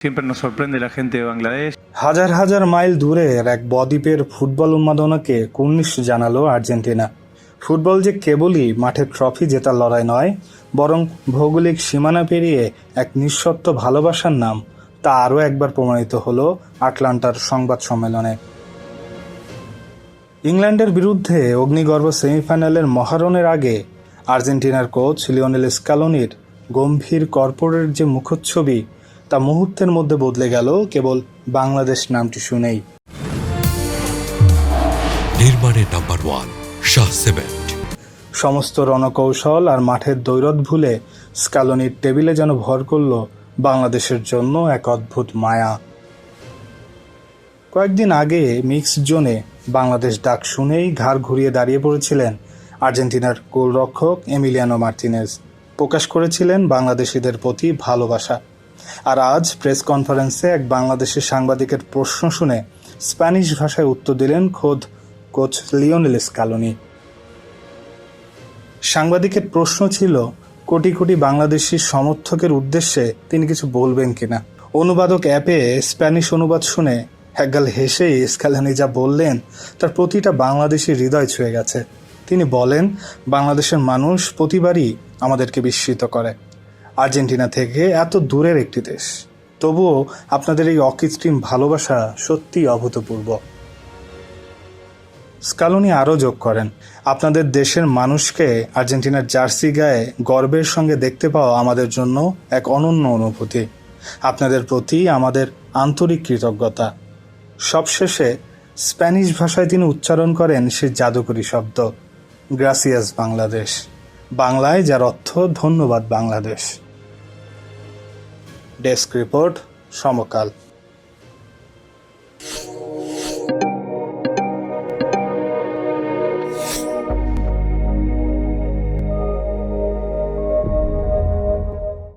Siempre nos sorprende la gente de Bangladesh. হাজার হাজার mile দূরের এক বদ্বীপের ফুটবল উন্মাদনাকে কুর্নিশ জানালো আর্জেন্টিনা। ফুটবল যে কেবলই মাঠে ট্রফি জেতার লড়াই নয়, বরং ভৌগোলিক সীমানা পেরিয়ে এক নিঃশর্ত ভালোবাসার নাম, তা আরও একবার প্রমাণিত হলো আটলান্টার সংবাদ সম্মেলনে। ইংল্যান্ডের বিরুদ্ধে অগ্নিগর্ভ সেমিফাইনালের মহারণের আগে আর্জেন্টিনার কোচ লিওনেল স্কালোনির গম্ভীর কর্পোরেট যে মুখচ্ছবি, তা মুহূর্তের মধ্যে বদলে গেল কেবল বাংলাদেশ নামটি শুনেই। নির্মাণের নাম্বার 1 শাহ সিমেন্ট। সমস্ত রণকৌশল আর মাঠের দৈরত ভুলে স্কালোনির টেবিলে যেন ভর করল বাংলাদেশের জন্য এক অদ্ভুত মায়া। কয়েকদিন আগে মিক্স জোনে বাংলাদেশ ডাক শুনেই ঘাড় ঘুরিয়ে দাঁড়িয়ে পড়েছিলেন আর্জেন্টিনার গোলরক্ষক এমিলিয়ানো মার্টিনেজ, প্রকাশ করেছিলেন বাংলাদেশিদের প্রতি ভালোবাসা। আর আজ প্রেস কনফারেন্সে এক বাংলাদেশি সাংবাদিকের প্রশ্ন শুনে স্প্যানিশ ভাষায় উত্তর দিলেন খোদ কোচ লিওনেল স্কালোনি। সাংবাদিকের প্রশ্ন ছিল, কোটি কোটি বাংলাদেশি সমর্থকের উদ্দেশ্যে তিনি কিছু বলবেন কিনা। অনুবাদক অ্যাপে স্প্যানিশ অনুবাদ শুনে একগাল হেসেই স্কালোনি যা বললেন তার প্রতিটা বাংলাদেশি হৃদয় ছুঁয়ে গেছে। তিনি বলেন, বাংলাদেশের মানুষ প্রতিবারই আমাদেরকে বিস্মিত করে। আর্জেন্টিনা থেকে এত দূরের একটি দেশ, তবুও আপনাদের এই অকৃত্রিম ভালোবাসা সত্যিই অভূতপূর্ব। স্কালোনি আরও যোগ করেন, আপনাদের দেশের মানুষকে আর্জেন্টিনার জার্সি গায়ে গর্বের সঙ্গে দেখতে পাওয়া আমাদের জন্য এক অনন্য অনুভূতি। আপনাদের প্রতি আমাদের আন্তরিক কৃতজ্ঞতা। সবশেষে স্প্যানিশ ভাষায় তিনি উচ্চারণ করেন সেই জাদুকরী শব্দ, গ্রাসিয়াস বাংলাদেশ, বাংলায় যার অর্থ ধন্যবাদ বাংলাদেশ। ডেস্ক রিপোর্ট, সমকাল।